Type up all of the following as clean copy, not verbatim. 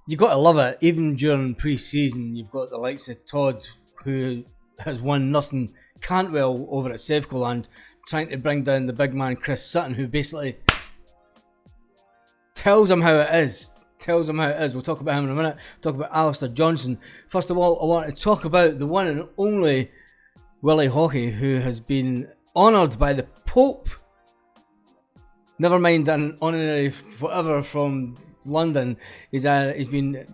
You got to love it. Even during pre-season, you've got the likes of Todd, who has won nothing, Cantwell over at Sevcoland, trying to bring down the big man Chris Sutton, who basically tells him how it is. We'll talk about him in a minute. Talk about Alistair Johnson. First of all, I want to talk about the one and only Willie Hawkey, who has been honoured by the Pope. Never mind an honorary whatever from London. He's been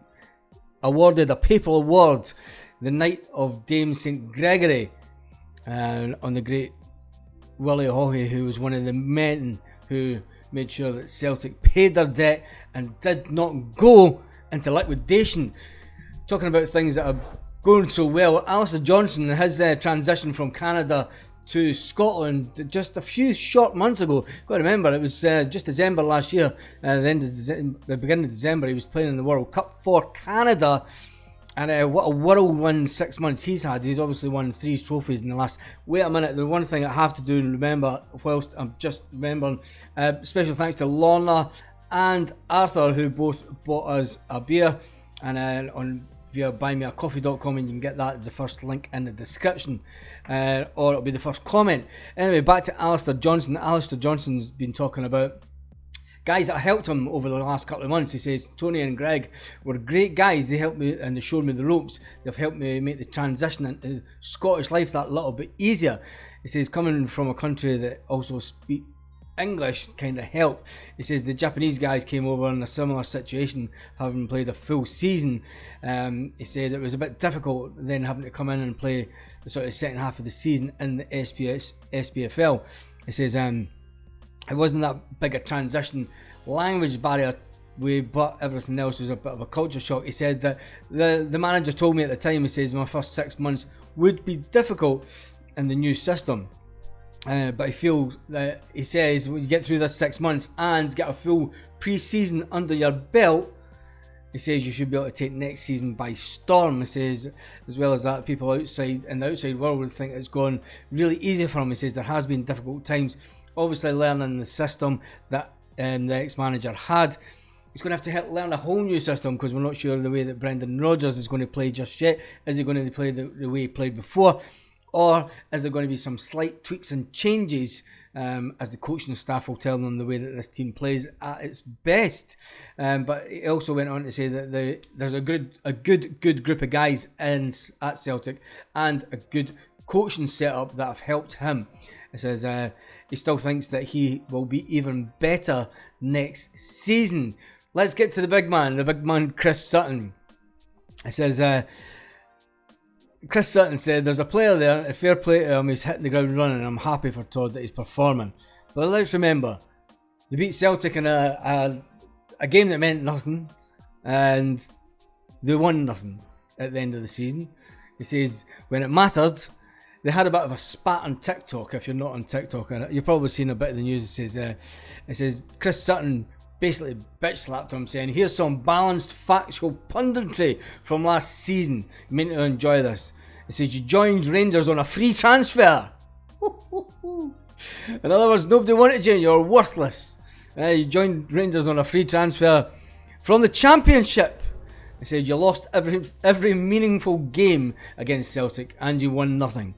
awarded a papal award, the night of Dame St Gregory, on the great Willie Hawkey, who was one of the men who made sure that Celtic paid their debt and did not go into liquidation. Talking about things that are going so well, Alistair Johnson, his transition from Canada to Scotland just a few short months ago. Got to remember, it was just December last year, the beginning of December, he was playing in the World Cup for Canada. And what a whirlwind 6 months he's had. He's obviously won 3 trophies in the last... Wait a minute, the one thing I have to do and remember, whilst I'm just remembering, special thanks to Lorna and Arthur, who both bought us a beer, and via buymeacoffee.com, and you can get that as the first link in the description, or it'll be the first comment. Anyway, back to Alistair Johnson. Alistair Johnson's been talking about guys that helped him over the last couple of months. He says, Tony and Greg were great guys. They helped me and they showed me the ropes. They've helped me make the transition into Scottish life that little bit easier. He says, coming from a country that also speak English kind of helped. He says the Japanese guys came over in a similar situation, having played a full season. He said it was a bit difficult then having to come in and play the sort of second half of the season in the SPFL. He says it wasn't that big a transition language barrier way, but everything else was a bit of a culture shock. He said that the manager told me at the time, he says my first 6 months would be difficult in the new system. But he feels that, he says, when you get through this 6 months and get a full pre-season under your belt, he says you should be able to take next season by storm. He says, as well as that, people outside in the outside world would think it's gone really easy for him. He says there has been difficult times, obviously learning the system that the ex-manager had. He's going to have to learn a whole new system, because we're not sure the way that Brendan Rodgers is going to play just yet. Is he going to play the way he played before? Or is there going to be some slight tweaks and changes as the coaching staff will tell them the way that this team plays at its best? But he also went on to say that there's a good group of guys at Celtic and a good coaching setup that have helped him. He says he still thinks that he will be even better next season. Let's get to the big man Chris Sutton. He says... Chris Sutton said, there's a player there, a fair play to him, he's hitting the ground running, and I'm happy for Todd that he's performing. But let's remember, they beat Celtic in a game that meant nothing, and they won nothing at the end of the season. He says, when it mattered, they had a bit of a spat on TikTok. If you're not on TikTok, you've probably seen a bit of the news. It says Chris Sutton basically bitch slapped him, saying, here's some balanced factual punditry from last season. You meant to enjoy this. It says you joined Rangers on a free transfer. In other words, nobody wanted you, you're worthless. You joined Rangers on a free transfer from the Championship. It says you lost every meaningful game against Celtic and you won nothing.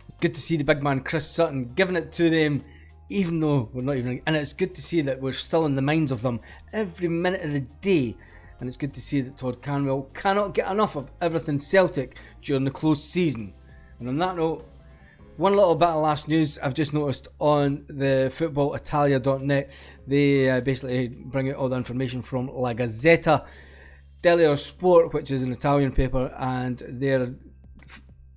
It's good to see the big man Chris Sutton giving it to them, even though we're not even... And it's good to see that we're still in the minds of them every minute of the day. And it's good to see that Todd Canwell cannot get enough of everything Celtic during the close season. And on that note, one little bit of last news I've just noticed on the footballitalia.net. They basically bring out all the information from La Gazzetta dello Sport, which is an Italian paper, and they're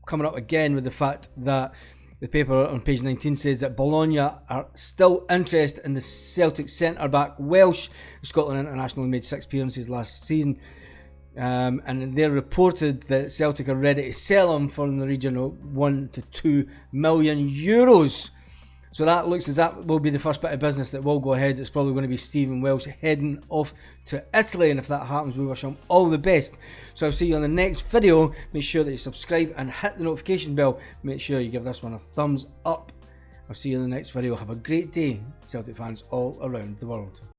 coming up again with the fact that the paper on page 19 says that Bologna are still interested in the Celtic centre-back Welsh. Scotland International made 6 appearances last season. And they reported that Celtic are ready to sell him for in the region of 1 to 2 million euros. So that looks as that will be the first bit of business that will go ahead. It's probably going to be Stephen Welsh heading off to Italy, and if that happens, we wish him all the best. So I'll see you on the next video. Make sure that you subscribe and hit the notification bell. Make sure you give this one a thumbs up. I'll see you in the next video. Have a great day, Celtic fans all around the world.